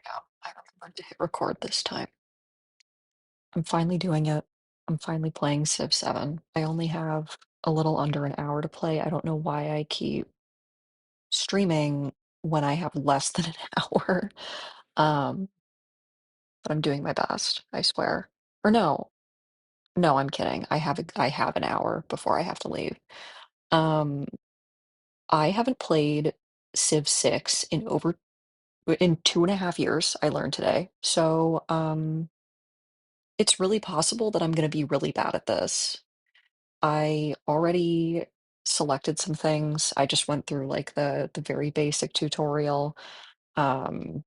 Yeah, I remembered to hit record this time. I'm finally doing it. I'm finally playing Civ 7. I only have a little under an hour to play. I don't know why I keep streaming when I have less than an hour. Um, but I'm doing my best, I swear. Or no, no, I'm kidding. I have an hour before I have to leave. Um, I haven't played Civ 6 in 2.5 years, I learned today. So, it's really possible that I'm gonna be really bad at this. I already selected some things. I just went through like the very basic tutorial. Um,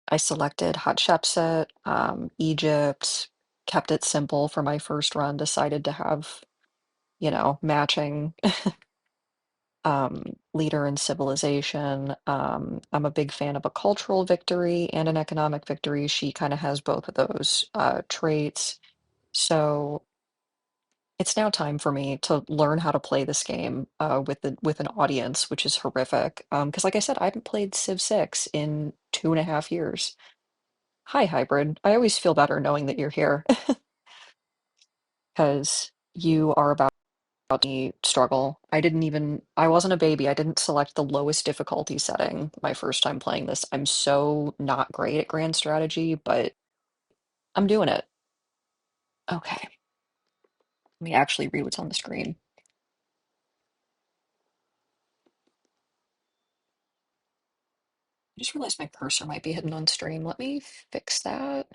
I selected Hatshepsut, Egypt, kept it simple for my first run, decided to have, matching leader and civilization. I'm a big fan of a cultural victory and an economic victory. She kind of has both of those traits. So it's now time for me to learn how to play this game with an audience, which is horrific. Because like I said, I haven't played Civ 6 in 2.5 years. Hi, Hybrid. I always feel better knowing that you're here because you are about to struggle. I wasn't a baby. I didn't select the lowest difficulty setting my first time playing this. I'm so not great at grand strategy, but I'm doing it. Okay, let me actually read what's on the screen. I just realized my cursor might be hidden on stream. Let me fix that.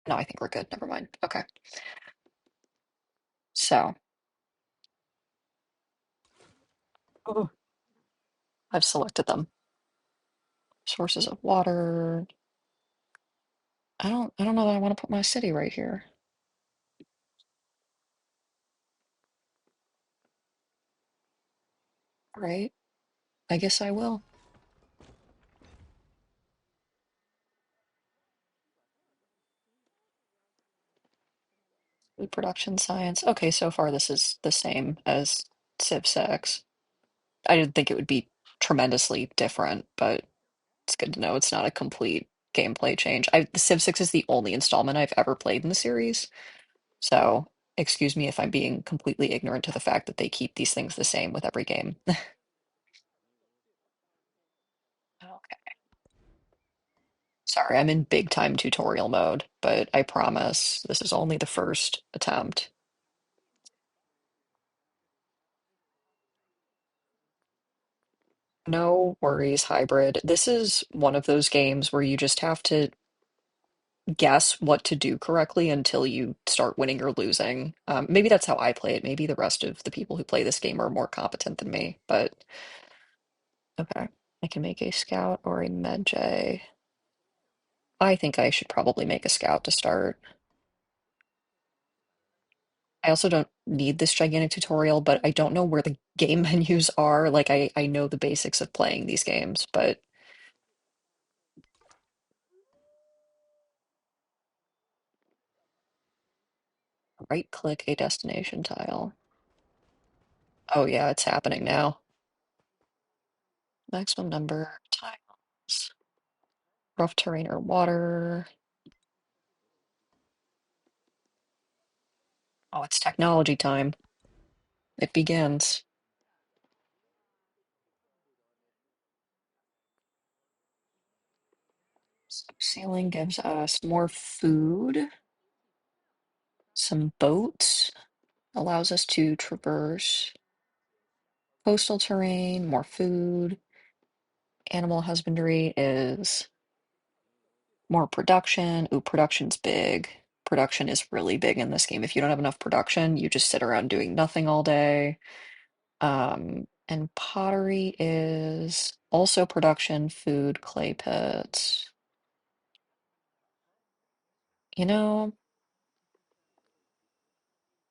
No, I think we're good. Never mind. Okay. So, oh, I've selected them. Sources of water. I don't know that I want to put my city right here. Right? I guess I will. Food production science. Okay, so far this is the same as Civ 6. I didn't think it would be tremendously different, but it's good to know it's not a complete gameplay change. Civ 6 is the only installment I've ever played in the series. So, excuse me if I'm being completely ignorant to the fact that they keep these things the same with every game. Okay. Sorry, I'm in big time tutorial mode, but I promise this is only the first attempt. No worries, hybrid. This is one of those games where you just have to guess what to do correctly until you start winning or losing. Maybe that's how I play it. Maybe the rest of the people who play this game are more competent than me, but okay. I can make a scout or a medjay. I think I should probably make a scout to start. I also don't need this gigantic tutorial, but I don't know where the game menus are. Like I know the basics of playing these games, but right click a destination tile. Oh yeah, it's happening now. Maximum number of tiles. Rough terrain or water. Oh, it's technology time. It begins. Sailing gives us more food, some boats, allows us to traverse coastal terrain, more food. Animal husbandry is more production. Ooh, production's big. Production is really big in this game. If you don't have enough production, you just sit around doing nothing all day. And pottery is also production, food, clay pits. You know,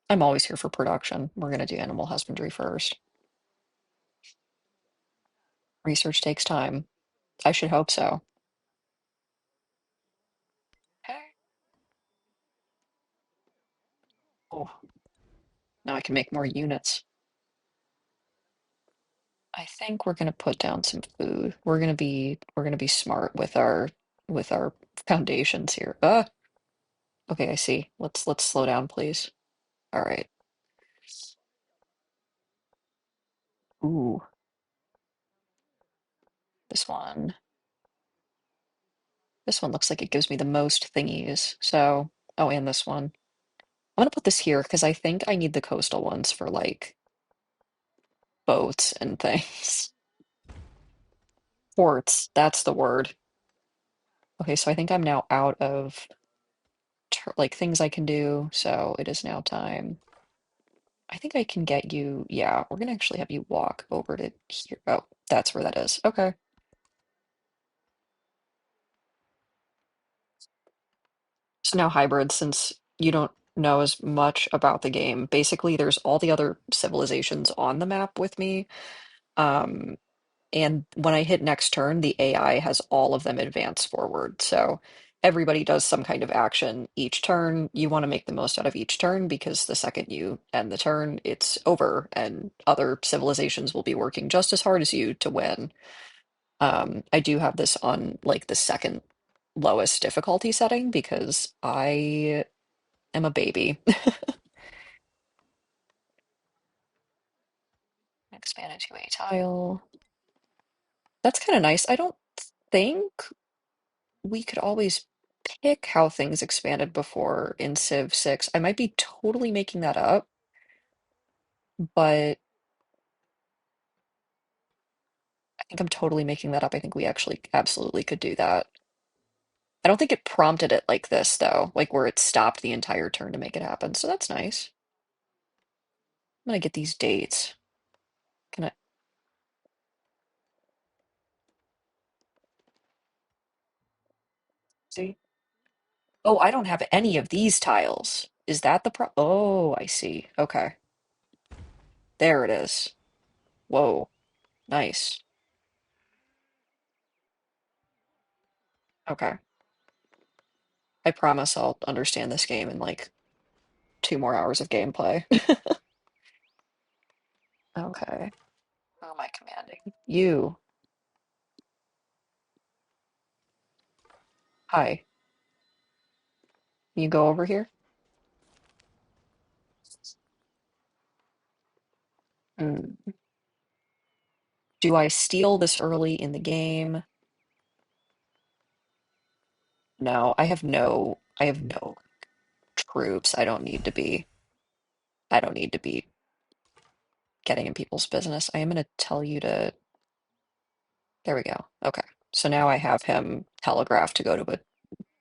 I'm always here for production. We're gonna do animal husbandry first. Research takes time. I should hope so. Okay. Oh, now I can make more units. I think we're gonna put down some food. We're gonna be smart with our foundations here. Okay, I see. Let's slow down, please. All right. Ooh, this one. This one looks like it gives me the most thingies. So, oh, and this one. I'm gonna put this here because I think I need the coastal ones for like boats and things. Ports, that's the word. Okay, so I think I'm now out of like things I can do, so it is now time. I think I can get you, yeah, we're gonna actually have you walk over to here. Oh, that's where that is. Okay. So now hybrid, since you don't know as much about the game, basically there's all the other civilizations on the map with me. Um, And when I hit next turn, the AI has all of them advance forward. So everybody does some kind of action each turn. You want to make the most out of each turn because the second you end the turn, it's over, and other civilizations will be working just as hard as you to win. I do have this on like the second lowest difficulty setting because I am a baby. Expand into a tile. That's kind of nice. I don't think we could always pick how things expanded before in Civ 6. I might be totally making that up, but I think I'm totally making that up. I think we actually absolutely could do that. I don't think it prompted it like this, though, like where it stopped the entire turn to make it happen. So that's nice. I'm gonna get these dates. Can I see? Oh, I don't have any of these tiles. Is that the pro? Oh, I see. Okay. There it is. Whoa. Nice. Okay. I promise I'll understand this game in like 2 more hours of gameplay. Okay. Who am I commanding? You. Hi. You go over here? Mm. Do I steal this early in the game? No, I have no troops. I don't need to be getting in people's business. I am going to tell you to, there we go. Okay. So now I have him telegraphed to go to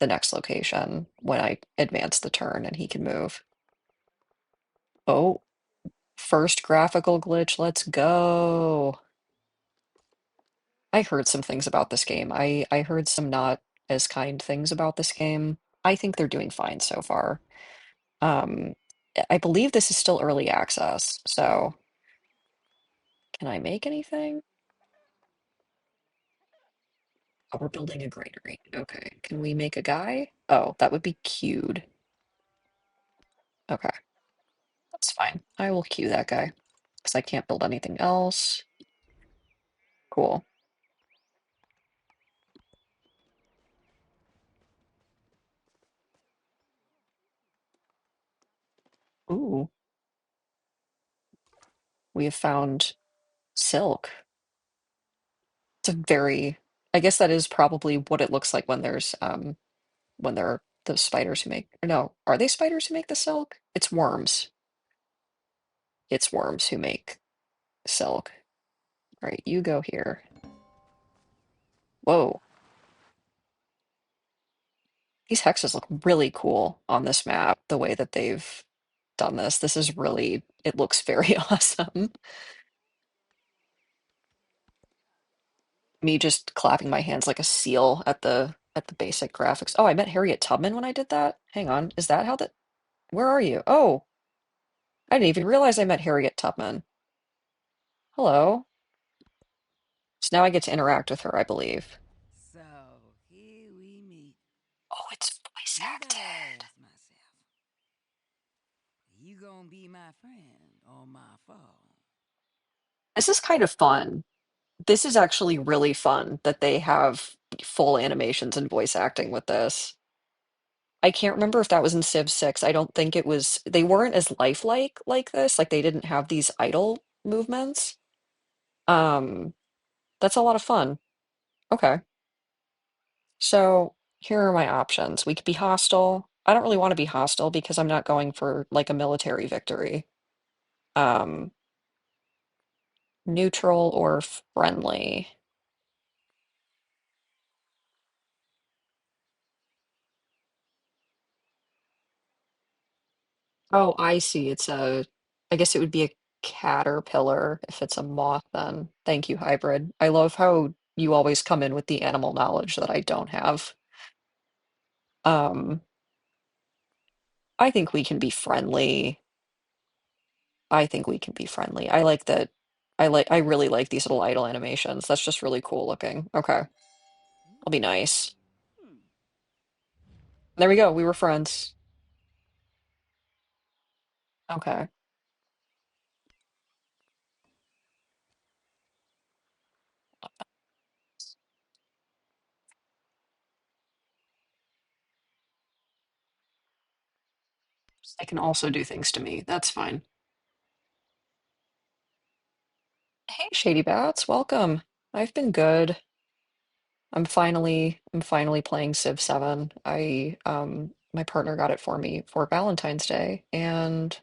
the next location when I advance the turn and he can move. Oh, first graphical glitch. Let's go. I heard some things about this game. I heard some not as kind things about this game. I think they're doing fine so far. Um, I believe this is still early access, so can I make anything? Oh, we're building a granary. Okay. Can we make a guy? Oh, that would be queued. Okay, that's fine. I will queue that guy because I can't build anything else. Cool. Ooh, we have found silk. It's a very, I guess that is probably what it looks like when there are those spiders who make, or no, are they spiders who make the silk? It's worms. It's worms who make silk. All right, you go here. Whoa, these hexes look really cool on this map, the way that they've done this. This is really, it looks very awesome. Me just clapping my hands like a seal at the basic graphics. Oh, I met Harriet Tubman when I did that. Hang on, is that how that, where are you? Oh, I didn't even realize I met Harriet Tubman. Hello. So now I get to interact with her, I believe. So here we meet. Oh, it's voice Now I gotta acted. ask myself, you gonna be my friend or my foe? This is kind of fun. This is actually really fun that they have full animations and voice acting with this. I can't remember if that was in Civ 6. I don't think it was. They weren't as lifelike like this. Like they didn't have these idle movements. Um, that's a lot of fun. Okay. So here are my options. We could be hostile. I don't really want to be hostile because I'm not going for like a military victory. Um, Neutral or friendly. Oh, I see. I guess it would be a caterpillar if it's a moth then. Thank you, hybrid. I love how you always come in with the animal knowledge that I don't have. Um, I think we can be friendly. I think we can be friendly. I like that. I really like these little idle animations. That's just really cool looking. Okay. I'll be nice. Hmm. There we go. We were friends. Okay. They can also do things to me. That's fine. Hey, Shady Bats, welcome. I've been good. I'm finally playing Civ 7. My partner got it for me for Valentine's Day, and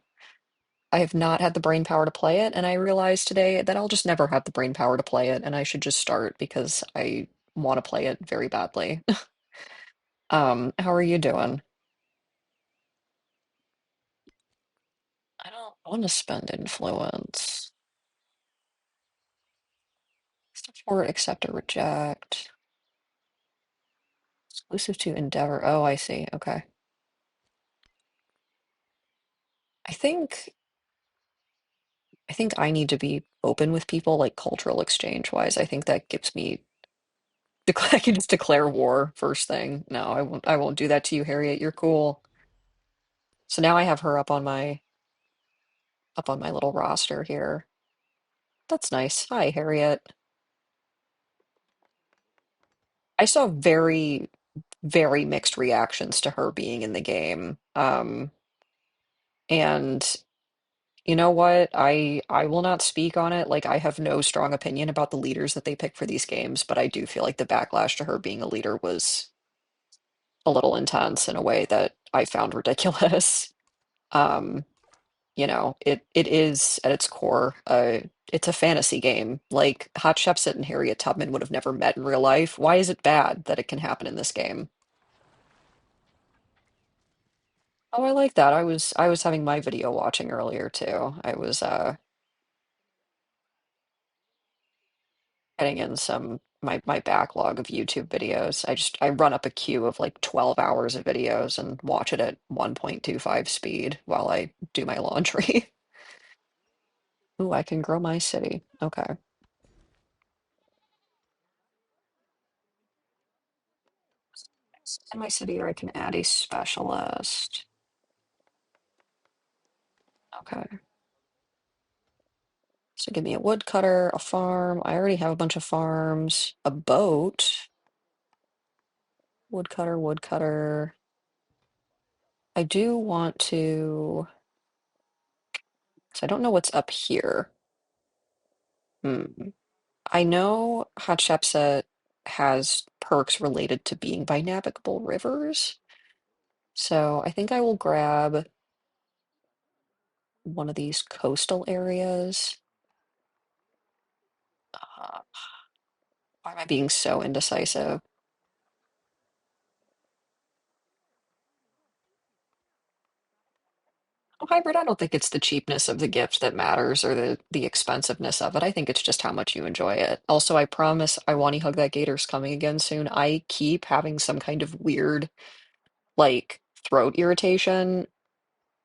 I have not had the brain power to play it, and I realized today that I'll just never have the brain power to play it, and I should just start because I want to play it very badly. How are you doing? I don't want to spend influence. Support, accept or reject. Exclusive to Endeavor. Oh, I see. Okay. I think I think I need to be open with people, like cultural exchange wise. I think that gives me I can just declare war first thing. No, I won't do that to you, Harriet. You're cool. So now I have her up on my little roster here. That's nice. Hi, Harriet. I saw very mixed reactions to her being in the game. And you know what? I will not speak on it. Like I have no strong opinion about the leaders that they pick for these games, but I do feel like the backlash to her being a leader was a little intense in a way that I found ridiculous. Um, it is at its core, it's a fantasy game. Like Hatshepsut and Harriet Tubman would have never met in real life. Why is it bad that it can happen in this game? Oh, I like that. I was having my video watching earlier too. I was getting in my backlog of YouTube videos. I run up a queue of like 12 hours of videos and watch it at 1.25 speed while I do my laundry. Ooh, I can grow my city. Okay. In my city, or I can add a specialist. Okay. So give me a woodcutter, a farm. I already have a bunch of farms, a boat, woodcutter, woodcutter. I do want to, so I don't know what's up here. Hmm. I know Hatshepsut has perks related to being by navigable rivers. So I think I will grab one of these coastal areas. Uh, why am I being so indecisive? Oh, hybrid, I don't think it's the cheapness of the gift that matters or the expensiveness of it. I think it's just how much you enjoy it. Also, I promise I want to hug that gator's coming again soon. I keep having some kind of weird like throat irritation.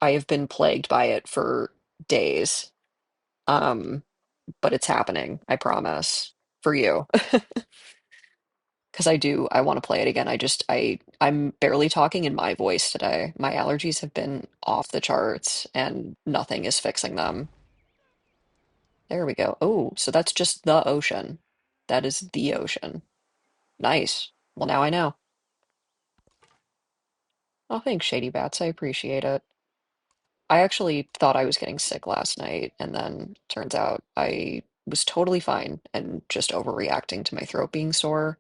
I have been plagued by it for days. Um, but it's happening, I promise. For you. Because I want to play it again. I'm barely talking in my voice today. My allergies have been off the charts and nothing is fixing them. There we go. Oh, so that's just the ocean. That is the ocean. Nice. Well, now I know. Oh, thanks, Shady Bats. I appreciate it. I actually thought I was getting sick last night, and then turns out I was totally fine and just overreacting to my throat being sore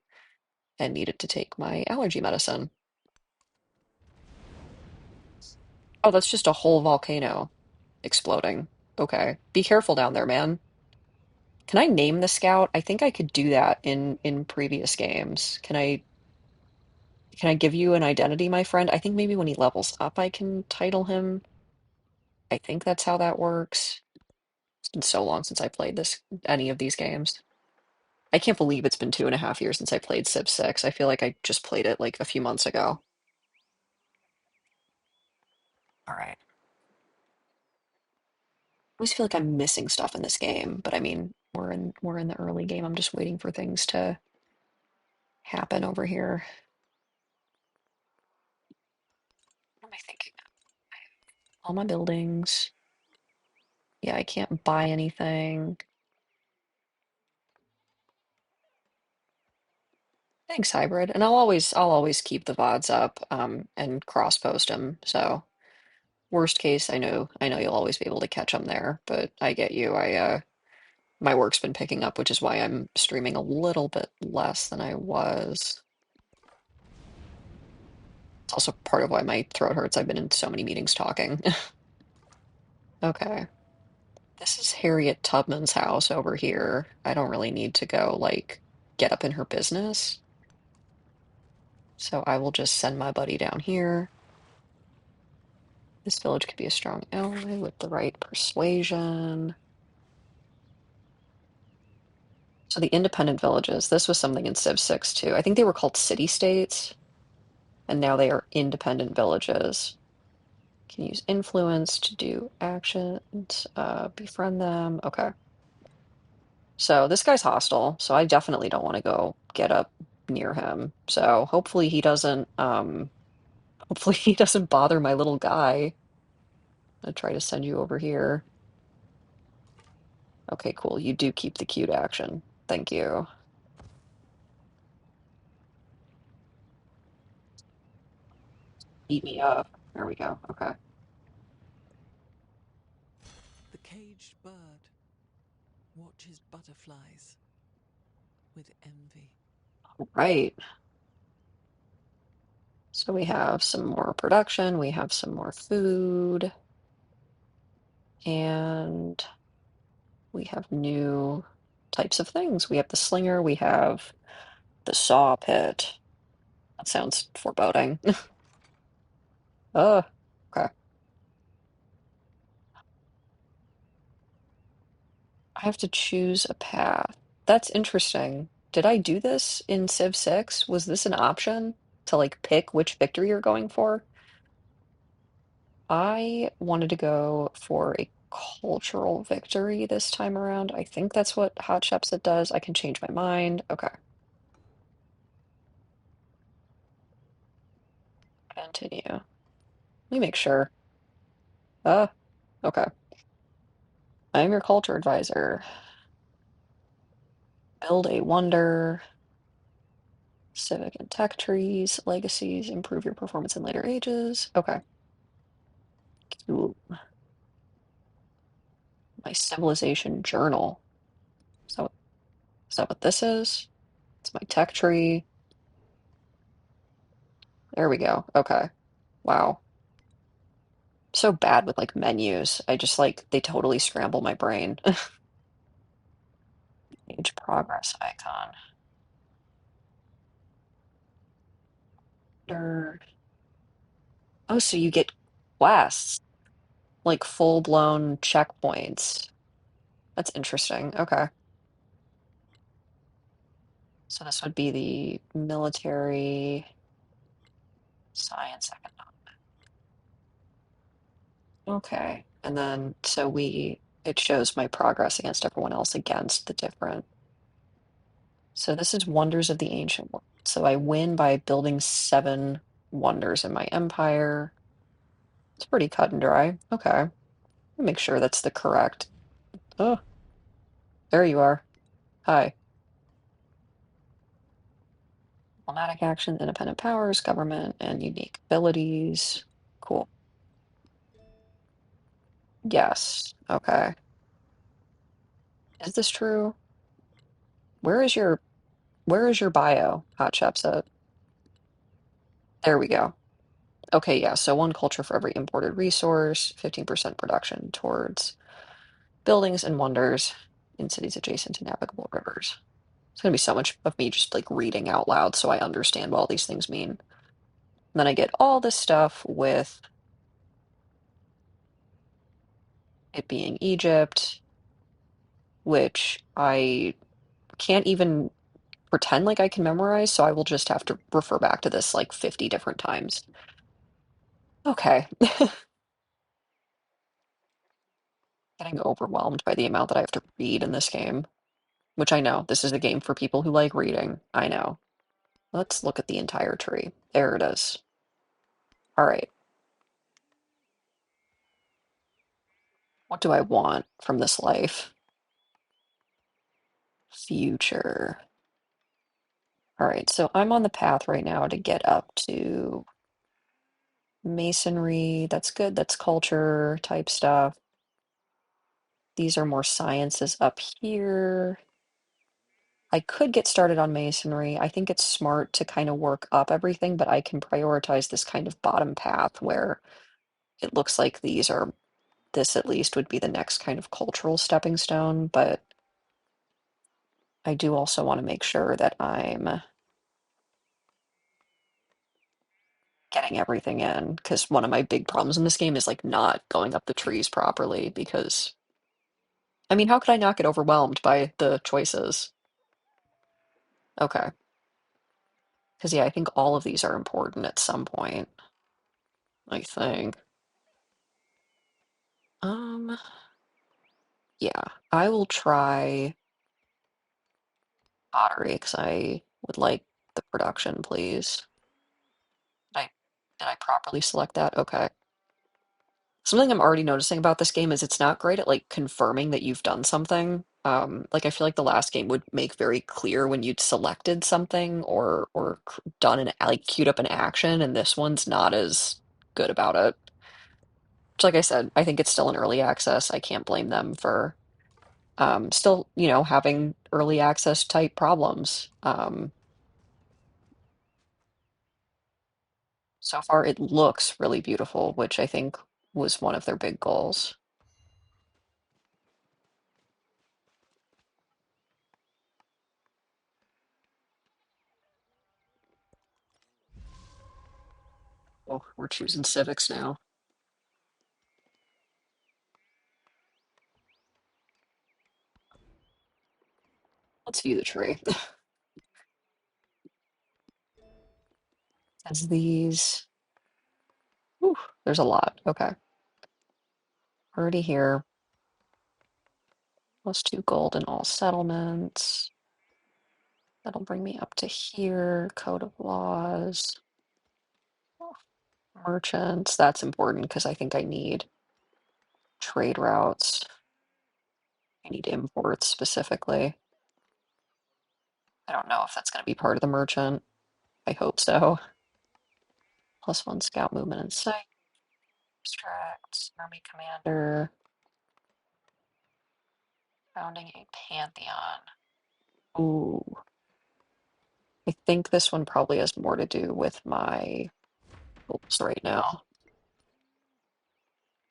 and needed to take my allergy medicine. Oh, that's just a whole volcano exploding. Okay. Be careful down there, man. Can I name the scout? I think I could do that in previous games. Can I give you an identity, my friend? I think maybe when he levels up I can title him. I think that's how that works. It's been so long since I played any of these games. I can't believe it's been 2.5 years since I played Civ 6. I feel like I just played it like a few months ago. All right. I always feel like I'm missing stuff in this game, but I mean, we're in the early game. I'm just waiting for things to happen over here. What am I thinking? All my buildings. Yeah, I can't buy anything. Thanks, hybrid. And I'll always keep the VODs up, and cross post them. So worst case, I know you'll always be able to catch them there, but I get you. My work's been picking up, which is why I'm streaming a little bit less than I was. It's also part of why my throat hurts. I've been in so many meetings talking. Okay. This is Harriet Tubman's house over here. I don't really need to go, like, get up in her business. So I will just send my buddy down here. This village could be a strong ally with the right persuasion. So the independent villages, this was something in Civ 6 too. I think they were called city-states, and now they are independent villages. Can use influence to do actions, befriend them. Okay. So this guy's hostile, so I definitely don't want to go get up near him. So hopefully he doesn't bother my little guy. I'll try to send you over here. Okay, cool. You do keep the cute action. Thank you. Beat me up. There we go. Okay. The caged bird watches butterflies with envy. Right. So we have some more production, we have some more food, and we have new types of things. We have the slinger, we have the saw pit. That sounds foreboding. Okay. I have to choose a path. That's interesting. Did I do this in Civ 6? Was this an option to like pick which victory you're going for? I wanted to go for a cultural victory this time around. I think that's what Hatshepsut does. I can change my mind. Okay, continue. Let me make sure. Uh, okay. I'm your culture advisor. Build a wonder. Civic and tech trees, legacies, improve your performance in later ages. Okay. Ooh, my civilization journal. So, is that what this is? It's my tech tree. There we go. Okay. Wow. So bad with like menus. I just like they totally scramble my brain. Age progress icon. Er, Oh, so you get quests, like full-blown checkpoints. That's interesting. Okay. So this would be the military science economic. Okay. And then so it shows my progress against everyone else against the different. So this is Wonders of the Ancient World. So I win by building 7 wonders in my empire. It's pretty cut and dry. Okay. Make sure that's the correct. Oh, there you are. Hi. Diplomatic actions, independent powers, government, and unique abilities. Cool. Yes. Okay. Is this true? Where is your where is your bio, Hot Chepset? There we go. Okay, yeah, so one culture for every imported resource, 15% production towards buildings and wonders in cities adjacent to navigable rivers. It's gonna be so much of me just like reading out loud so I understand what all these things mean. And then I get all this stuff with it being Egypt, which I can't even pretend like I can memorize, so I will just have to refer back to this like 50 different times. Okay. Getting overwhelmed by the amount that I have to read in this game, which I know this is a game for people who like reading. I know. Let's look at the entire tree. There it is. All right. What do I want from this life? Future. All right, so I'm on the path right now to get up to masonry. That's good. That's culture type stuff. These are more sciences up here. I could get started on masonry. I think it's smart to kind of work up everything, but I can prioritize this kind of bottom path where it looks like this at least would be the next kind of cultural stepping stone, but I do also want to make sure that I'm getting everything in, because one of my big problems in this game is like not going up the trees properly because I mean, how could I not get overwhelmed by the choices? Okay. Because yeah, I think all of these are important at some point, I think. Um, yeah, I will try pottery because I would like the production, please. Did I did I properly select that? Okay. Something I'm already noticing about this game is it's not great at like confirming that you've done something. Like I feel like the last game would make very clear when you'd selected something or done an like queued up an action, and this one's not as good about it. Which, like I said, I think it's still in early access. I can't blame them for still, having early access type problems. So far, it looks really beautiful, which I think was one of their big goals. Oh, we're choosing civics now. Let's view the tree. As these, whew, there's a lot. Okay, already here. Plus 2 gold in all settlements. That'll bring me up to here. Code of laws. Merchants. That's important because I think I need trade routes. I need imports specifically. I don't know if that's going to be part of the merchant. I hope so. +1 scout movement and sight. Abstracts. Army commander. Founding a pantheon. Ooh. I think this one probably has more to do with my goals right now.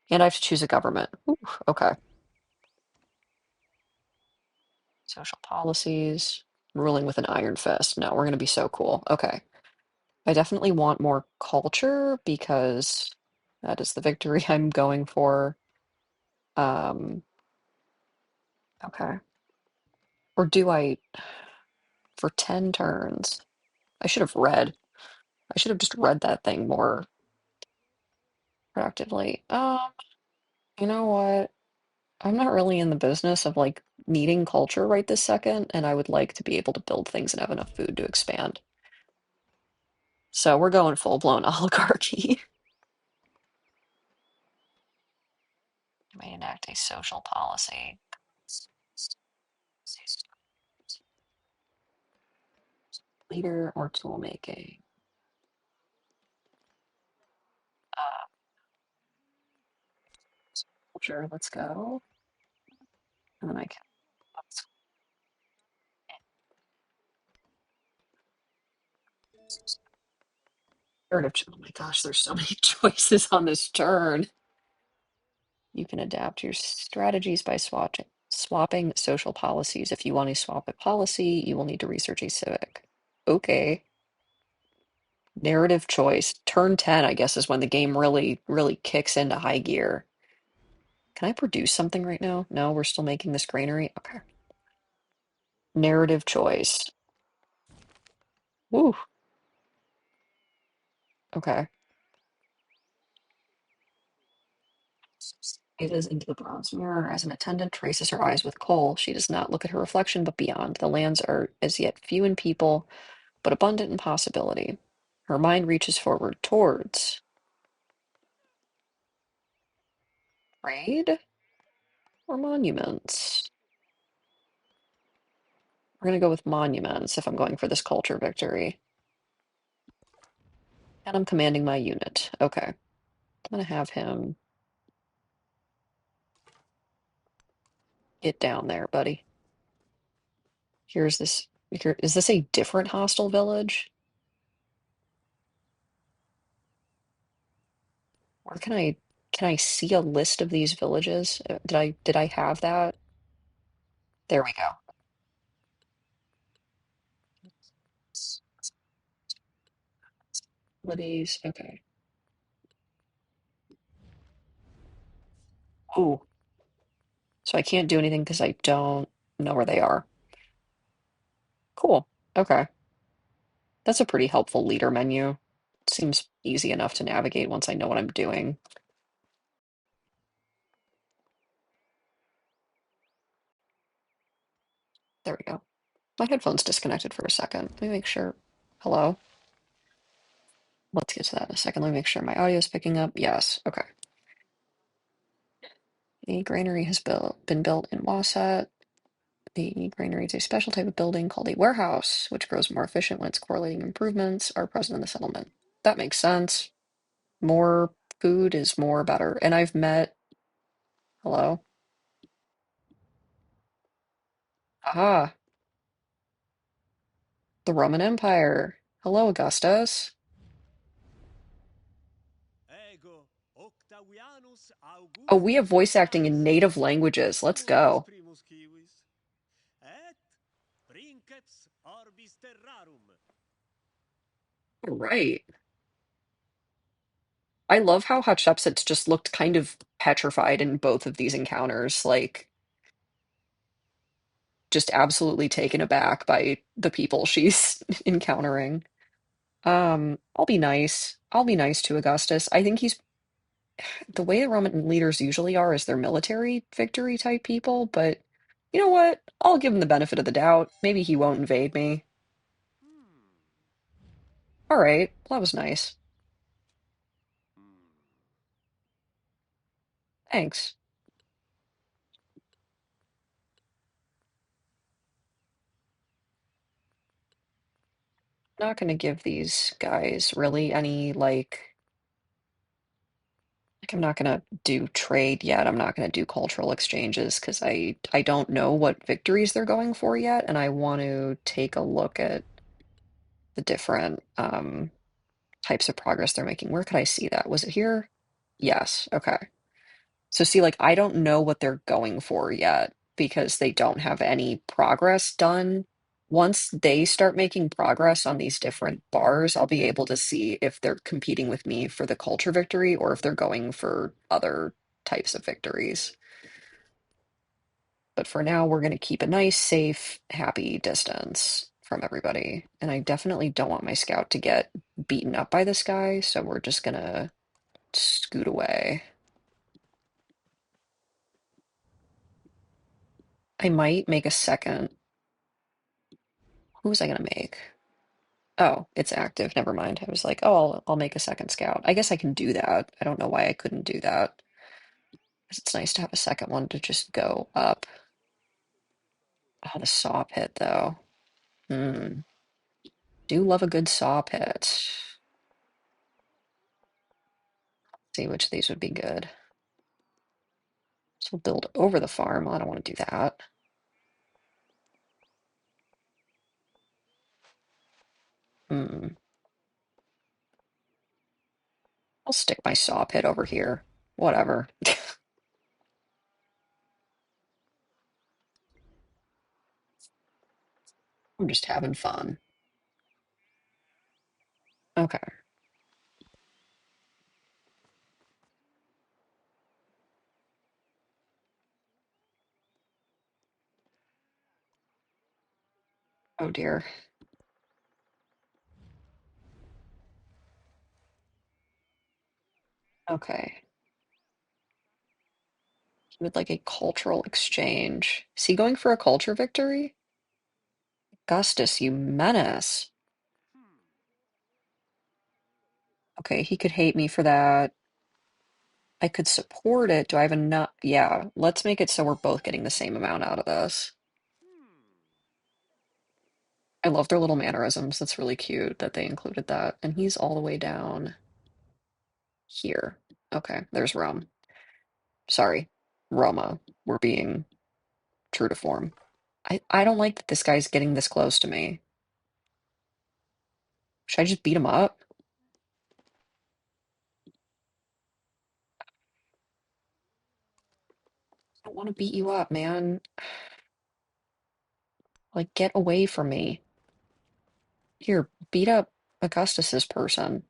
And I have to choose a government. Ooh, okay. Social policies. Ruling with an iron fist. No, we're going to be so cool. Okay. I definitely want more culture because that is the victory I'm going for. Um, okay. Or do I, for 10 turns? I should have read. I should have just read that thing more proactively. You know what? I'm not really in the business of like needing culture right this second, and I would like to be able to build things and have enough food to expand. So we're going full-blown oligarchy. May enact a social policy. Leader or tool making. Sure, let's go. And then I can. Oh my gosh, there's so many choices on this turn. You can adapt your strategies by swapping social policies. If you want to swap a policy, you will need to research a civic. Okay. Narrative choice. Turn 10, I guess, is when the game really, really kicks into high gear. Can I produce something right now? No, we're still making this granary? Okay. Narrative choice. Woo. Okay. Gazes into the bronze mirror as an attendant traces her eyes with coal. She does not look at her reflection, but beyond. The lands are as yet few in people, but abundant in possibility. Her mind reaches forward towards trade or monuments. We're gonna go with monuments if I'm going for this culture victory. And I'm commanding my unit. Okay. I'm gonna have him get down there, buddy. Here's this. Here, is this a different hostile village? Where can I see a list of these villages? Did I have that? There we go. Abilities. Okay. Oh, so I can't do anything because I don't know where they are. Cool. Okay. That's a pretty helpful leader menu. Seems easy enough to navigate once I know what I'm doing. There we go. My headphones disconnected for a second. Let me make sure. Hello? Let's get to that in a second. Let me make sure my audio is picking up. Yes. Okay. A granary has been built in Wasat. The granary is a special type of building called a warehouse, which grows more efficient when its correlating improvements are present in the settlement. That makes sense. More food is more better. And I've met. Hello? Aha, the Roman Empire. Hello, Augustus. Ego, Octavianus Oh, we have Augustus voice acting in Octavius, native languages. Let's Annullus go. primus civis, et princeps orbis terrarum. All right. I love how Hatshepsut just looked kind of petrified in both of these encounters, like just absolutely taken aback by the people she's encountering. I'll be nice. I'll be nice to Augustus. I think he's the way the Roman leaders usually are is they're military victory type people, but you know what? I'll give him the benefit of the doubt. Maybe he won't invade me. Hmm. All right, well, that was nice. Hmm. Thanks. Not gonna give these guys really any like I'm not gonna do trade yet. I'm not gonna do cultural exchanges because I don't know what victories they're going for yet, and I want to take a look at the different types of progress they're making. Where could I see that? Was it here? Yes. Okay. So see, like I don't know what they're going for yet because they don't have any progress done. Once they start making progress on these different bars, I'll be able to see if they're competing with me for the culture victory or if they're going for other types of victories. But for now, we're going to keep a nice, safe, happy distance from everybody. And I definitely don't want my scout to get beaten up by this guy, so we're just going to scoot away. I might make a second. Who was I going to make? Oh, it's active. Never mind. I was like, oh, I'll make a second scout. I guess I can do that. I don't know why I couldn't do that. 'Cause it's nice to have a second one to just go up. Oh, the saw pit, though. Hmm. Do love a good saw pit. See which of these would be good. So we'll build over the farm. I don't want to do that. Hmm. I'll stick my saw pit over here. Whatever. I'm just having fun. Okay. Oh dear. Okay. He would like a cultural exchange. Is he going for a culture victory? Augustus, you menace. Hmm. Okay, he could hate me for that. I could support it. Do I have enough? Yeah, let's make it so we're both getting the same amount out of this. Hmm. I love their little mannerisms. That's really cute that they included that. And he's all the way down here. Okay, there's Rome. Sorry, Roma. We're being true to form. I don't like that this guy's getting this close to me. Should I just beat him up? I don't want to beat you up, man. Like, get away from me. Here, beat up Augustus's person.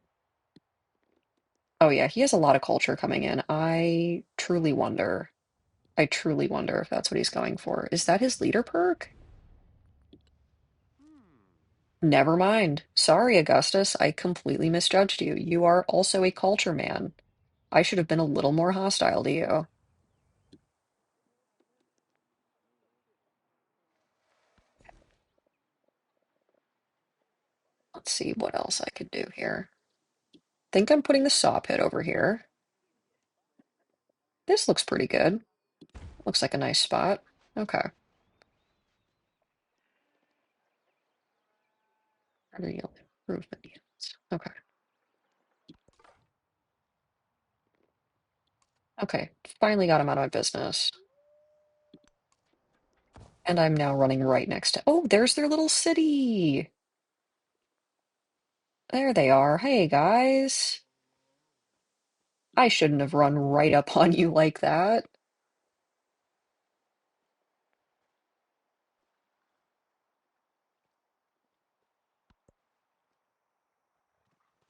Oh yeah, he has a lot of culture coming in. I truly wonder if that's what he's going for. Is that his leader perk? Hmm. Never mind. Sorry, Augustus. I completely misjudged you. You are also a culture man. I should have been a little more hostile to you. Let's see what else I could do here. Think I'm putting the saw pit over here. This looks pretty good. Looks like a nice spot. Okay. Are the improvement units? Okay. Okay. Finally got him out of my business. And I'm now running right next to. Oh, there's their little city. There they are. Hey, guys. I shouldn't have run right up on you like that.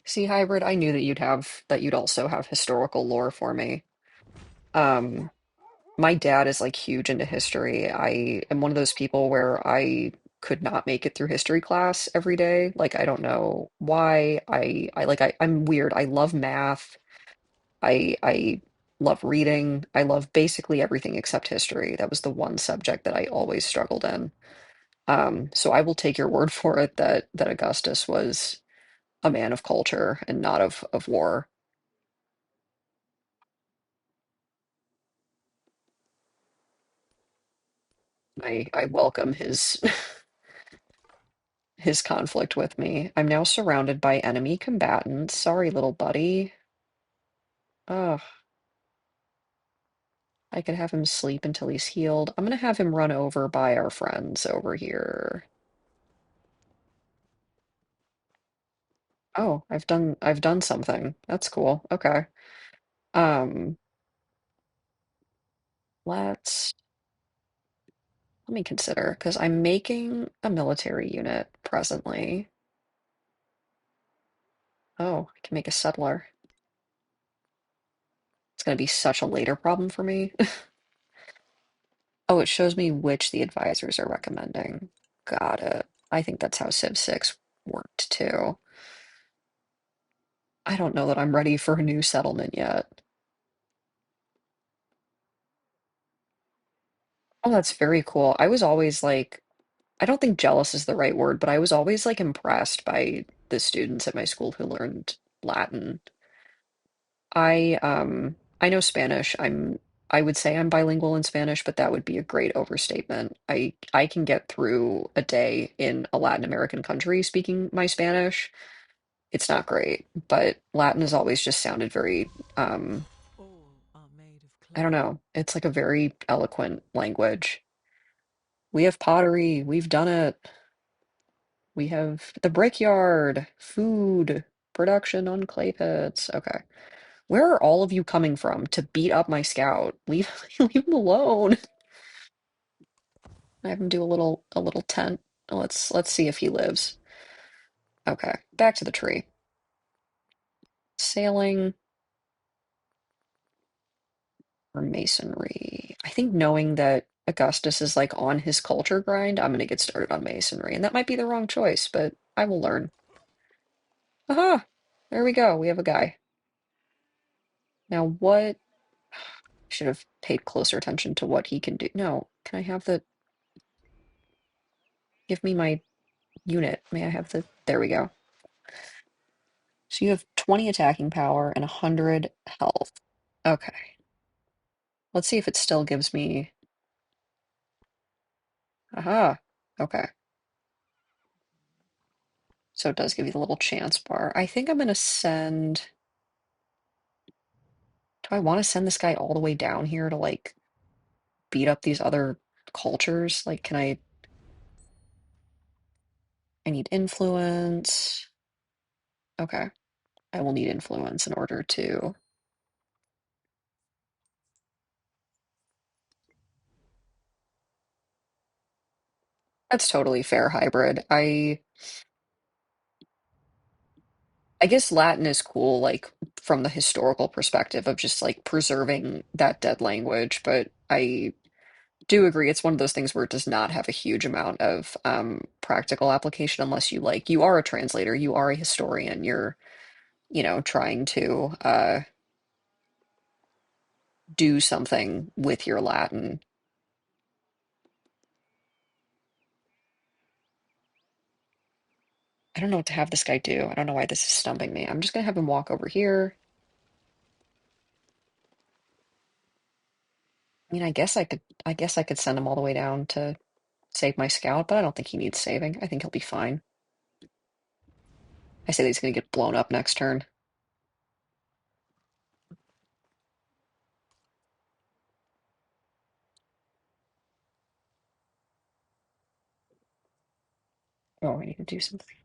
See, Hybrid, I knew that you'd also have historical lore for me. Um, my dad is like huge into history. I am one of those people where I could not make it through history class every day. Like I don't know why. I'm weird. I love math. I love reading. I love basically everything except history. That was the one subject that I always struggled in. So I will take your word for it that Augustus was a man of culture and not of war. I welcome his his conflict with me. I'm now surrounded by enemy combatants. Sorry, little buddy. Ugh, I could have him sleep until he's healed. I'm gonna have him run over by our friends over here. Oh, I've done something. That's cool. Okay. Um, let's let me consider because I'm making a military unit presently. Oh, I can make a settler. It's gonna be such a later problem for me. Oh, it shows me which the advisors are recommending. Got it. I think that's how Civ 6 worked too. I don't know that I'm ready for a new settlement yet. Oh, that's very cool. I was always like, I don't think jealous is the right word, but I was always like impressed by the students at my school who learned Latin. I know Spanish. I would say I'm bilingual in Spanish, but that would be a great overstatement. I can get through a day in a Latin American country speaking my Spanish. It's not great, but Latin has always just sounded very, All are made of I don't clay. know, it's like a very eloquent language. We have pottery, we've done it. We have the brickyard, food, production on clay pits. Okay. Where are all of you coming from to beat up my scout? Leave leave him alone. I have him do a little tent. Let's see if he lives. Okay, back to the tree. Sailing or masonry. I think knowing that Augustus is like on his culture grind, I'm gonna get started on masonry. And that might be the wrong choice, but I will learn. Aha! There we go. We have a guy. Now what should have paid closer attention to what he can do. No, can I have the give me my unit? May I have the there we go. So you have 20 attacking power and 100 health. Okay. Let's see if it still gives me. Aha. Okay. So it does give you the little chance bar. I think I'm gonna send. Do I want to send this guy all the way down here to like beat up these other cultures? Like, can I? I need influence. Okay. I will need influence in order to. That's totally fair, hybrid. I guess Latin is cool, like from the historical perspective of just like preserving that dead language, but I do agree it's one of those things where it does not have a huge amount of practical application unless you like you are a translator, you are a historian, you're, trying to do something with your Latin. I don't know what to have this guy do. I don't know why this is stumping me. I'm just gonna have him walk over here. I mean, I guess I could send him all the way down to save my scout, but I don't think he needs saving. I think he'll be fine. I say that he's gonna get blown up next turn. Oh, I need to do something.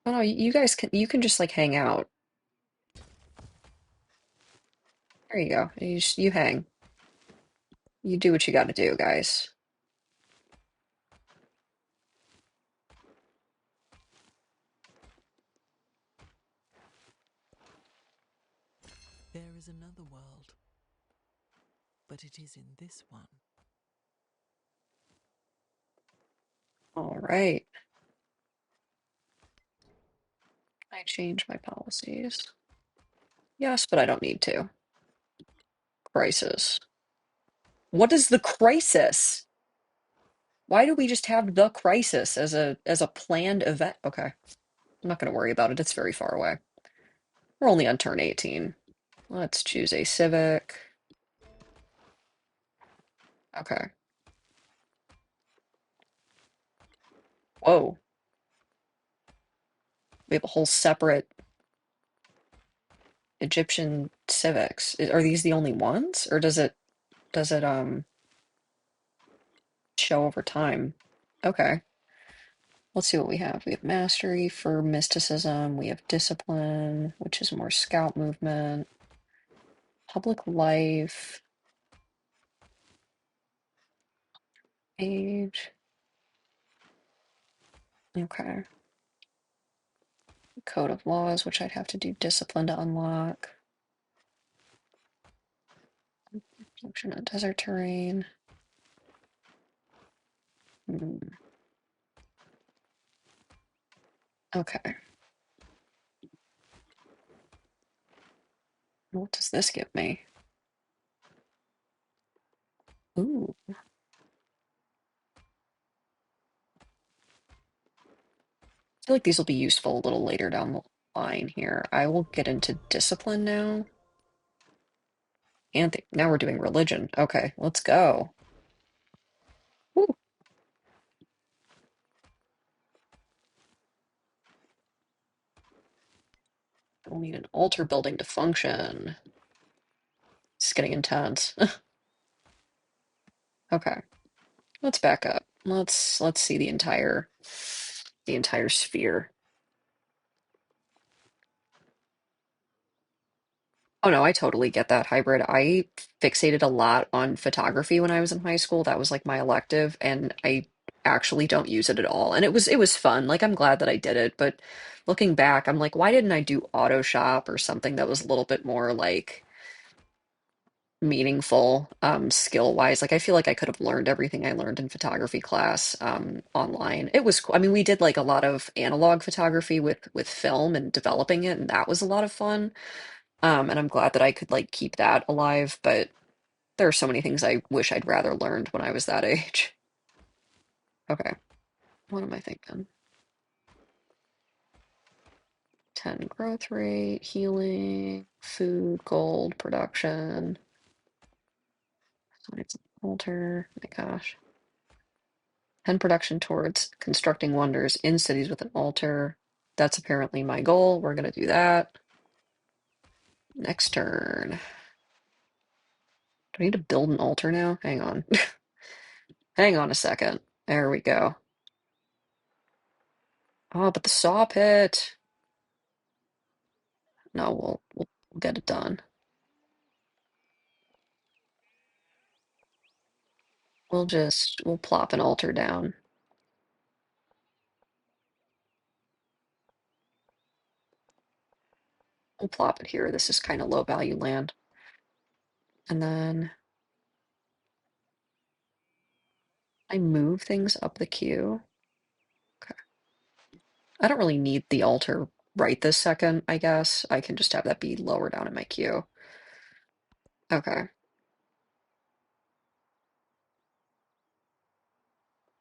Oh no, you guys can just like hang out. There you go. You hang. You do what you got to do, guys. There is another world, but it is in this one. All right. I change my policies. Yes, but I don't need to. Crisis. What is the crisis? Why do we just have the crisis as a planned event? Okay. I'm not going to worry about it. It's very far away. We're only on turn 18. Let's choose a civic. Okay. Whoa. We have a whole separate Egyptian civics. Are these the only ones? Or does it show over time? Okay. Let's see what we have. We have mastery for mysticism. We have discipline, which is more scout movement. Public life. Age. Okay. Code of laws, which I'd have to do discipline to unlock. Function of desert terrain. Hmm. Okay. What does this give me? Ooh. I feel like these will be useful a little later down the line here. I will get into discipline now. Now we're doing religion. Okay, let's go. Woo. We'll need an altar building to function. It's getting intense. Okay, let's back up. Let's see the entire sphere. Oh no, I totally get that hybrid. I fixated a lot on photography when I was in high school. That was like my elective, and I actually don't use it at all. And it was fun. Like I'm glad that I did it, but looking back, I'm like, why didn't I do auto shop or something that was a little bit more like meaningful skill wise? Like I feel like I could have learned everything I learned in photography class online. It was cool. I mean, we did like a lot of analog photography with film and developing it, and that was a lot of fun. And I'm glad that I could like keep that alive, but there are so many things I wish I'd rather learned when I was that age. Okay, what am I thinking? 10 growth rate, healing, food, gold, production. It's altar. Oh my gosh. 10 production towards constructing wonders in cities with an altar. That's apparently my goal. We're gonna do that. Next turn. Do I need to build an altar now? Hang on. Hang on a second. There we go. Oh, but the saw pit. No, we'll get it done. We'll plop an altar down. We'll plop it here. This is kind of low value land. And then I move things up the queue. Okay. I don't really need the altar right this second, I guess. I can just have that be lower down in my queue. Okay.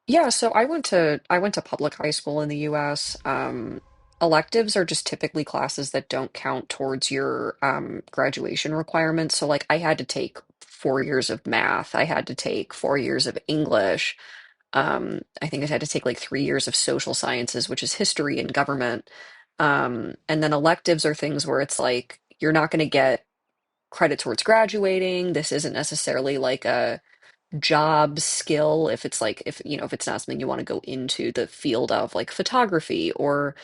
Yeah, so I went to public high school in the US. Electives are just typically classes that don't count towards your graduation requirements. So like I had to take 4 years of math. I had to take 4 years of English. I think I had to take like 3 years of social sciences, which is history and government. And then electives are things where it's like you're not going to get credit towards graduating. This isn't necessarily like a job skill if it's like if it's not something you want to go into the field of like photography or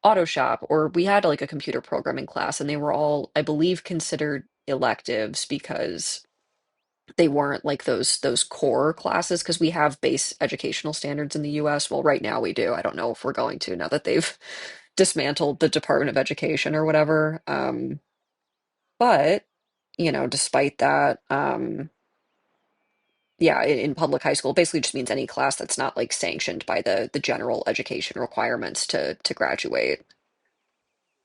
auto shop, or we had like a computer programming class and they were all, I believe, considered electives because they weren't like those core classes because we have base educational standards in the US. Well, right now we do. I don't know if we're going to now that they've dismantled the Department of Education or whatever. But despite that, yeah, in public high school, it basically just means any class that's not like sanctioned by the general education requirements to graduate,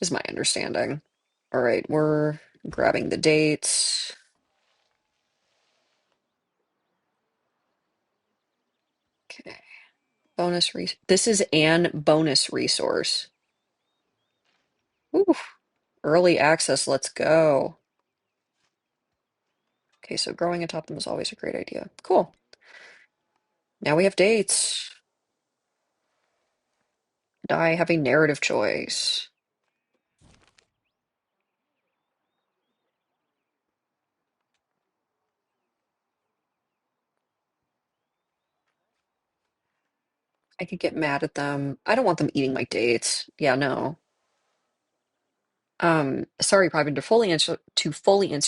is my understanding. All right, we're grabbing the dates. Okay. This is an bonus resource. Ooh, early access, let's go. Okay, so growing atop them is always a great idea. Cool. Now we have dates. And I have a narrative choice. I could get mad at them. I don't want them eating my dates. Yeah, no. Sorry, Private, to fully answer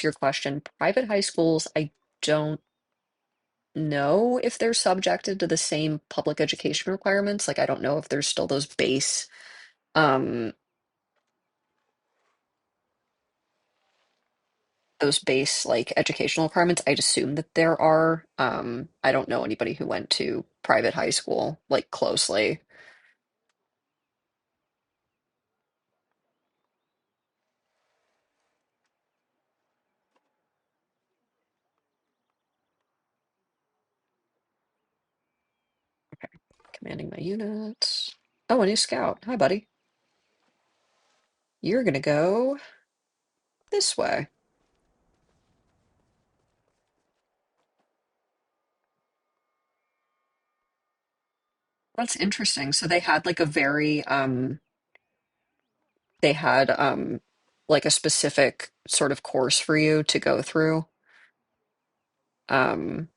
your question, private high schools, I don't know if they're subjected to the same public education requirements. Like, I don't know if there's still um, those base like educational requirements. I'd assume that there are. I don't know anybody who went to private high school like closely. Commanding my units. Oh, a new scout. Hi, buddy. You're gonna go this way. That's interesting. So they had like a very they had like a specific sort of course for you to go through. Um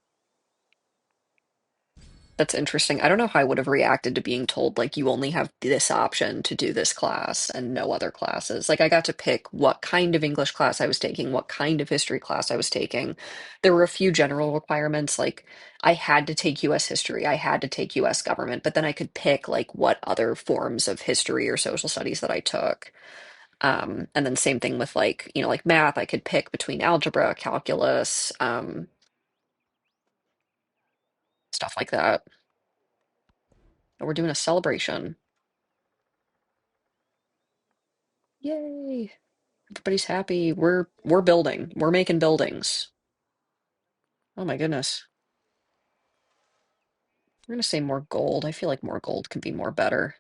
that's interesting. I don't know how I would have reacted to being told like you only have this option to do this class and no other classes. Like I got to pick what kind of English class I was taking, what kind of history class I was taking. There were a few general requirements, like I had to take US history, I had to take US government, but then I could pick like what other forms of history or social studies that I took. And then same thing with like, like math, I could pick between algebra, calculus, stuff like that. And we're doing a celebration. Yay. Everybody's happy. We're building. We're making buildings. Oh my goodness. We're gonna say more gold. I feel like more gold could be more better.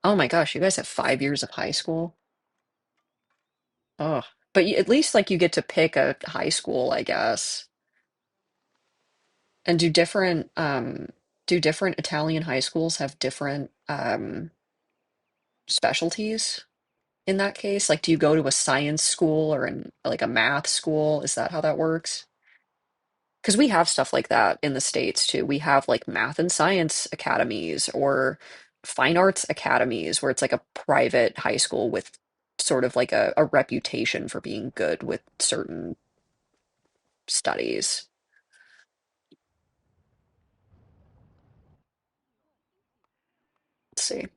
Oh my gosh, you guys have 5 years of high school? Oh, but at least like you get to pick a high school, I guess. And do different Italian high schools have different specialties in that case? Like do you go to a science school or like a math school? Is that how that works? Because we have stuff like that in the States too. We have like math and science academies or fine arts academies where it's like a private high school with sort of like a reputation for being good with certain studies. Let's see.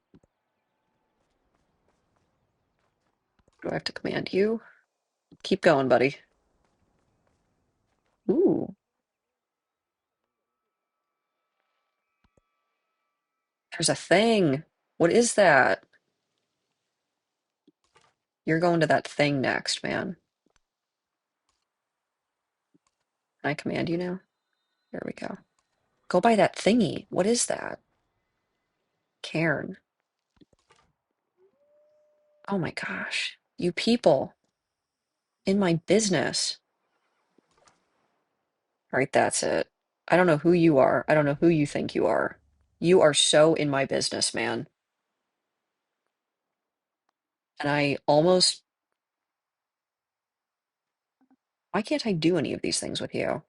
Do I have to command you? Keep going, buddy. Ooh, there's a thing. What is that? You're going to that thing next, man. Can I command you now? There we go. Go by that thingy. What is that? Cairn. Oh my gosh. You people in my business. All right, that's it. I don't know who you are. I don't know who you think you are. You are so in my business, man. And why can't I do any of these things with you?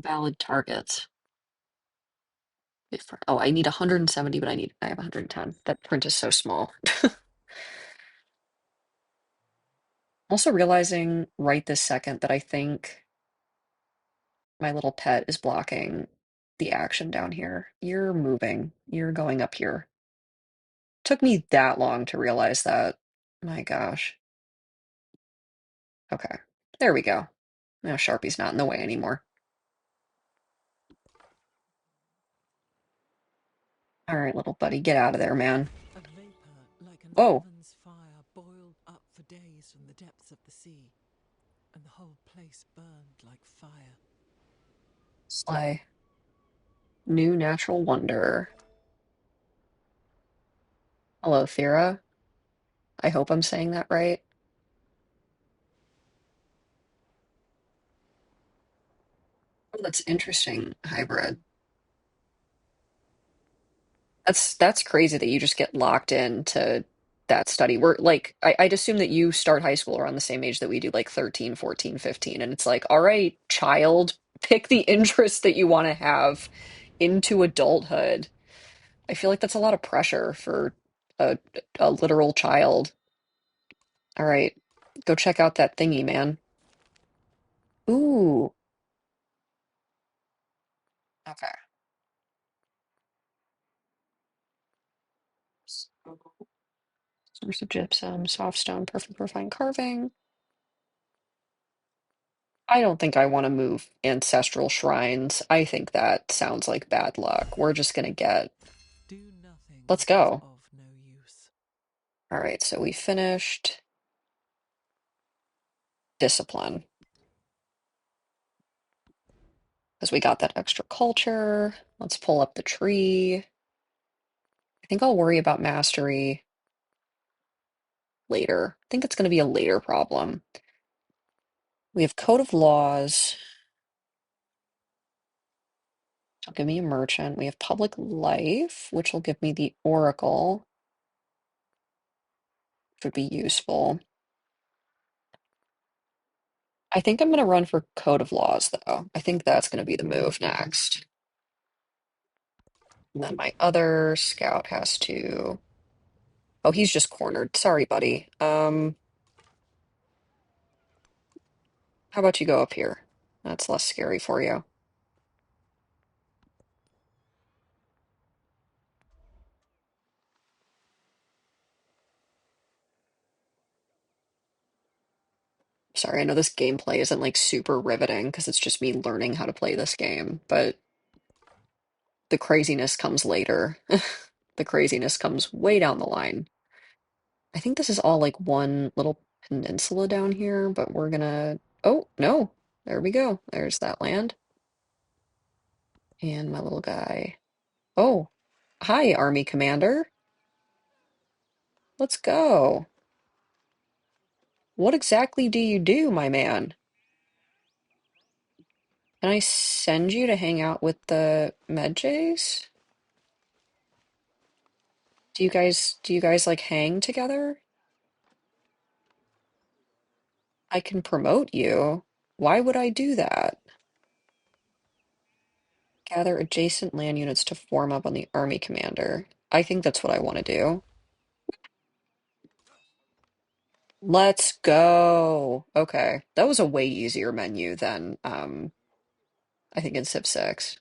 Valid targets. Oh, I need 170, but I have 110. That print is so small. Also realizing right this second that I think my little pet is blocking the action down here. You're moving. You're going up here. Took me that long to realize that. My gosh. Okay. There we go. Now Sharpie's not in the way anymore. All right, little buddy, get out of there, man. A vapour like an Whoa. oven's fire boiled up for days from the depths of the sea, and the whole place burned like fire. Slay. New natural wonder. Hello, Thera. I hope I'm saying that right. Oh, that's interesting, hybrid. That's crazy that you just get locked into that study. We're like, I'd assume that you start high school around the same age that we do, like 13, 14, 15. And it's like, all right, child, pick the interest that you want to have into adulthood. I feel like that's a lot of pressure for a, a literal child. All right, go check out that thingy, man. Ooh, okay. Source of gypsum, soft stone, perfect for fine carving. I don't think I want to move ancestral shrines. I think that sounds like bad luck. We're just gonna get. Do nothing Let's that is go. of no use. All right, so we finished discipline because we got that extra culture. Let's pull up the tree. I think I'll worry about mastery later. I think it's going to be a later problem. We have Code of Laws. It'll give me a merchant. We have Public Life, which will give me the Oracle, which would be useful. I think I'm going to run for Code of Laws, though. I think that's going to be the move next. And then my other scout has to. Oh, he's just cornered. Sorry, buddy. How about you go up here? That's less scary for you. Sorry, I know this gameplay isn't like super riveting because it's just me learning how to play this game, but the craziness comes later. The craziness comes way down the line. I think this is all like one little peninsula down here, but we're gonna. Oh, no. There we go. There's that land. And my little guy. Oh, hi, Army Commander. Let's go. What exactly do you do, my man? Can I send you to hang out with the Medjays? Do you guys like hang together? I can promote you. Why would I do that? Gather adjacent land units to form up on the army commander. I think that's what I want to do. Let's go. Okay. That was a way easier menu than I think in Civ 6.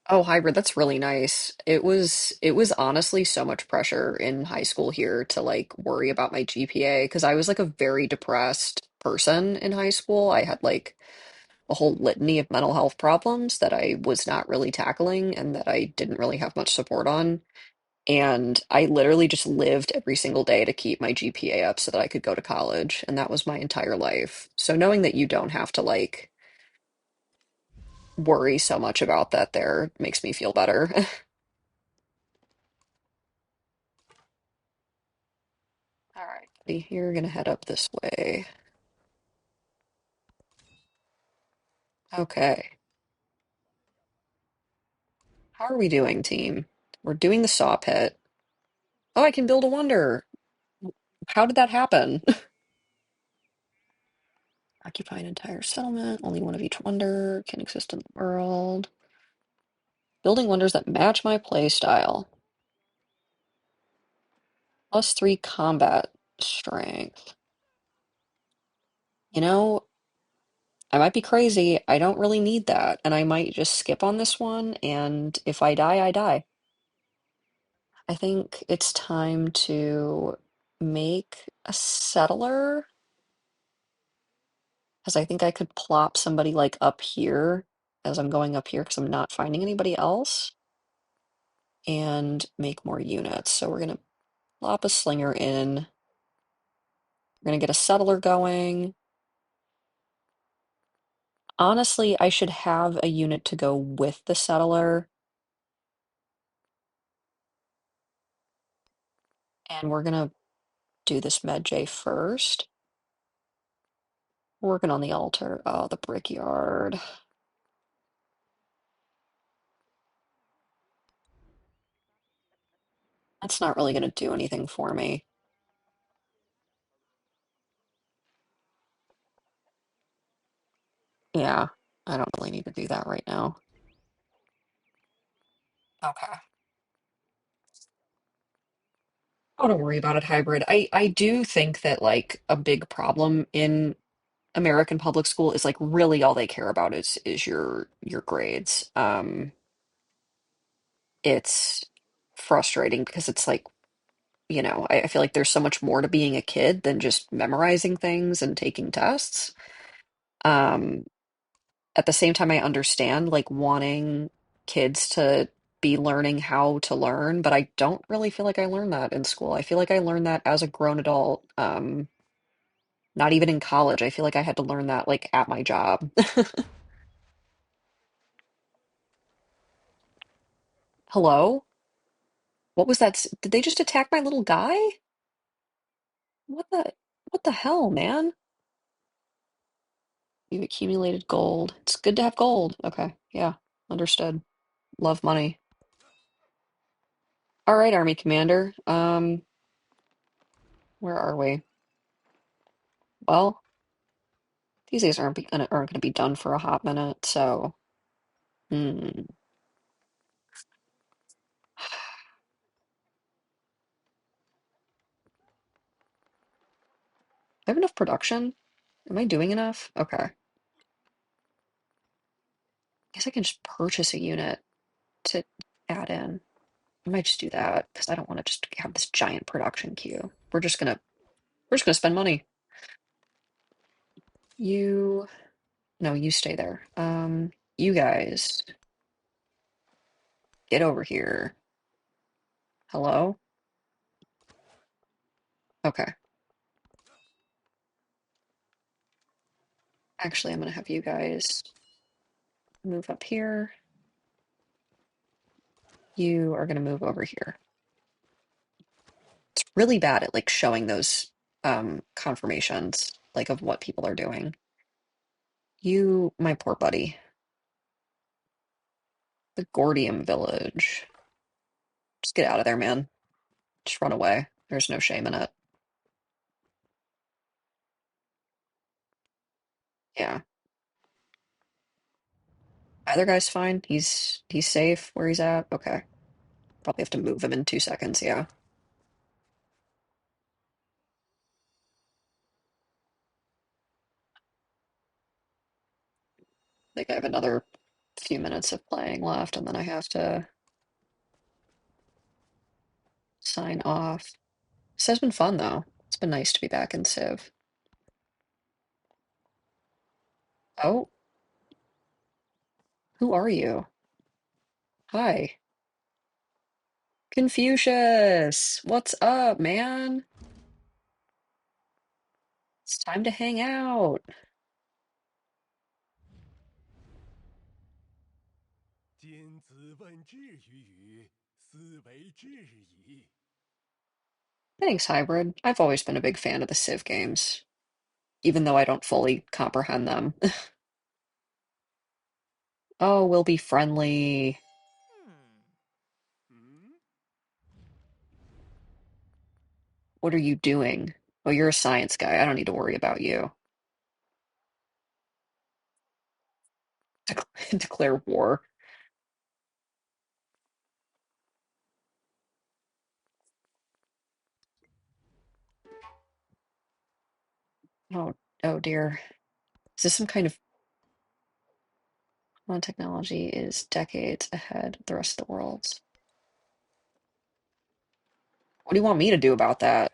Oh, hybrid, that's really nice. It was honestly so much pressure in high school here to like worry about my GPA because I was like a very depressed person in high school. I had like a whole litany of mental health problems that I was not really tackling and that I didn't really have much support on. And I literally just lived every single day to keep my GPA up so that I could go to college, and that was my entire life. So knowing that you don't have to like worry so much about that there makes me feel better. All right, buddy, you're gonna head up this way. Okay. How are we doing, team? We're doing the saw pit. Oh, I can build a wonder. How did that happen? Occupy an entire settlement. Only one of each wonder can exist in the world. Building wonders that match my play style. +3 combat strength. You know, I might be crazy. I don't really need that. And I might just skip on this one. And if I die, I die. I think it's time to make a settler. Because I think I could plop somebody like up here as I'm going up here because I'm not finding anybody else and make more units. So we're going to plop a slinger in. We're going to get a settler going. Honestly, I should have a unit to go with the settler. And we're going to do this Medjay first. Working on the altar. Oh, the brickyard. That's not really going to do anything for me. Yeah, I don't really need to do that right now. Okay. Oh, don't worry about it, hybrid. I do think that like a big problem in American public school is like really all they care about is your grades. It's frustrating because it's like, I feel like there's so much more to being a kid than just memorizing things and taking tests. Um, at the same time, I understand like wanting kids to be learning how to learn, but I don't really feel like I learned that in school. I feel like I learned that as a grown adult. Not even in college. I feel like I had to learn that like at my job. Hello? What was that? Did they just attack my little guy? What the what the hell, man? You've accumulated gold. It's good to have gold. Okay, yeah, understood. Love money. All right, Army Commander. Where are we? Well, these guys aren't gonna be done for a hot minute, so hmm. I have enough production? Am I doing enough? Okay. Guess I can just purchase a unit to add in. I might just do that because I don't want to just have this giant production queue. We're just gonna spend money. You no, you stay there. You guys get over here. Hello? Okay. Actually, I'm gonna have you guys move up here. You are gonna move over here. It's really bad at like showing those confirmations like of what people are doing. You, my poor buddy. The Gordium village. Just get out of there, man. Just run away. There's no shame in it. Yeah. Either guy's fine. He's safe where he's at. Okay. Probably have to move him in 2 seconds, yeah. I think I have another few minutes of playing left, and then I have to sign off. This has been fun, though. It's been nice to be back in Civ. Oh, who are you? Hi. Confucius! What's up, man? It's time to hang out. 今子问智于语，斯为智矣。Thanks, Hybrid. I've always been a big fan of the Civ games, even though I don't fully comprehend them. Oh, we'll be friendly. Hmm? What are you doing? Oh, you're a science guy. I don't need to worry about you. Declare war. Oh, oh dear. Is this some kind of technology is decades ahead of the rest of the world? What do you want me to do about that?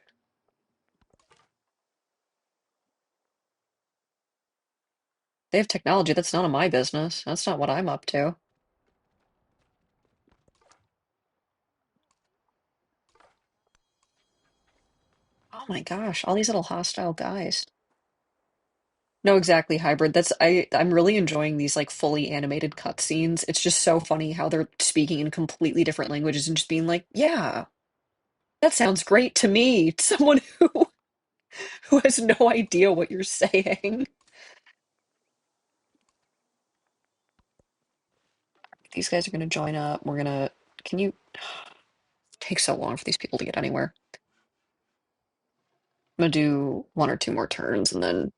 They have technology that's none of my business. That's not what I'm up to. Oh my gosh, all these little hostile guys. No, exactly, hybrid. I'm really enjoying these like fully animated cutscenes. It's just so funny how they're speaking in completely different languages and just being like, "Yeah, that sounds great to me." Someone who has no idea what you're saying. These guys are gonna join up. Can you take so long for these people to get anywhere? I'm gonna do one or two more turns and then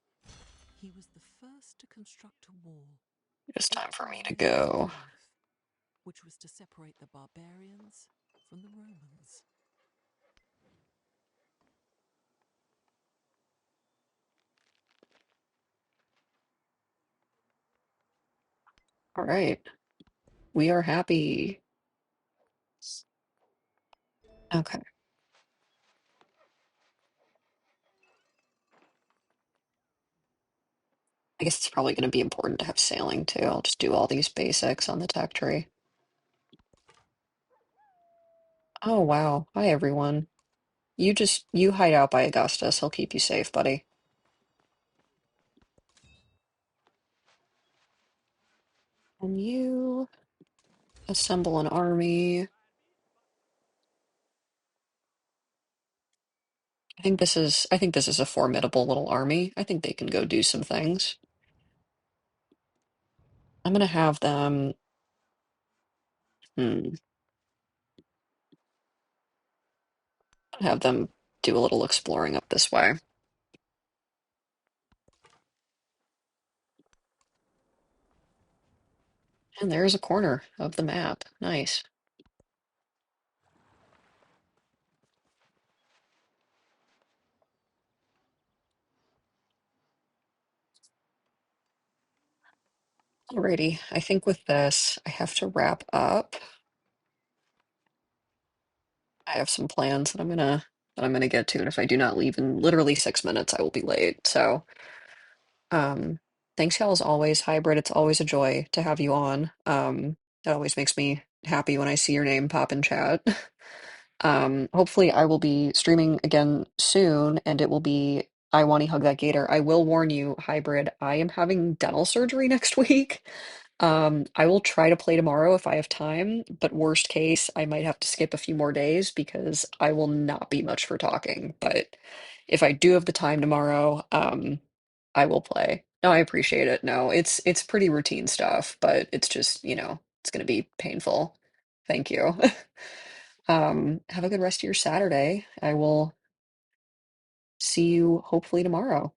He was the first to construct a wall, it's time for me to 8 miles in go. length, which was to separate the barbarians from the Romans. All right. We are happy. Okay. I guess it's probably going to be important to have sailing too. I'll just do all these basics on the tech tree. Oh, wow. Hi, everyone. You hide out by Augustus. He'll keep you safe, buddy. And you assemble an army. I think this is a formidable little army. I think they can go do some things. I'm gonna have them. Hmm, have them do a little exploring up this way. And there's a corner of the map. Nice. Alrighty, I think with this, I have to wrap up. I have some plans that I'm gonna get to, and if I do not leave in literally 6 minutes, I will be late. So, thanks y'all as always, Hybrid. It's always a joy to have you on. That always makes me happy when I see your name pop in chat. Hopefully I will be streaming again soon, and it will be I Want to Hug That Gator. I will warn you, Hybrid, I am having dental surgery next week. I will try to play tomorrow if I have time, but worst case, I might have to skip a few more days because I will not be much for talking. But if I do have the time tomorrow, I will play. No, I appreciate it. No, it's pretty routine stuff, but it's just, it's gonna be painful. Thank you. Have a good rest of your Saturday. I will see you hopefully tomorrow.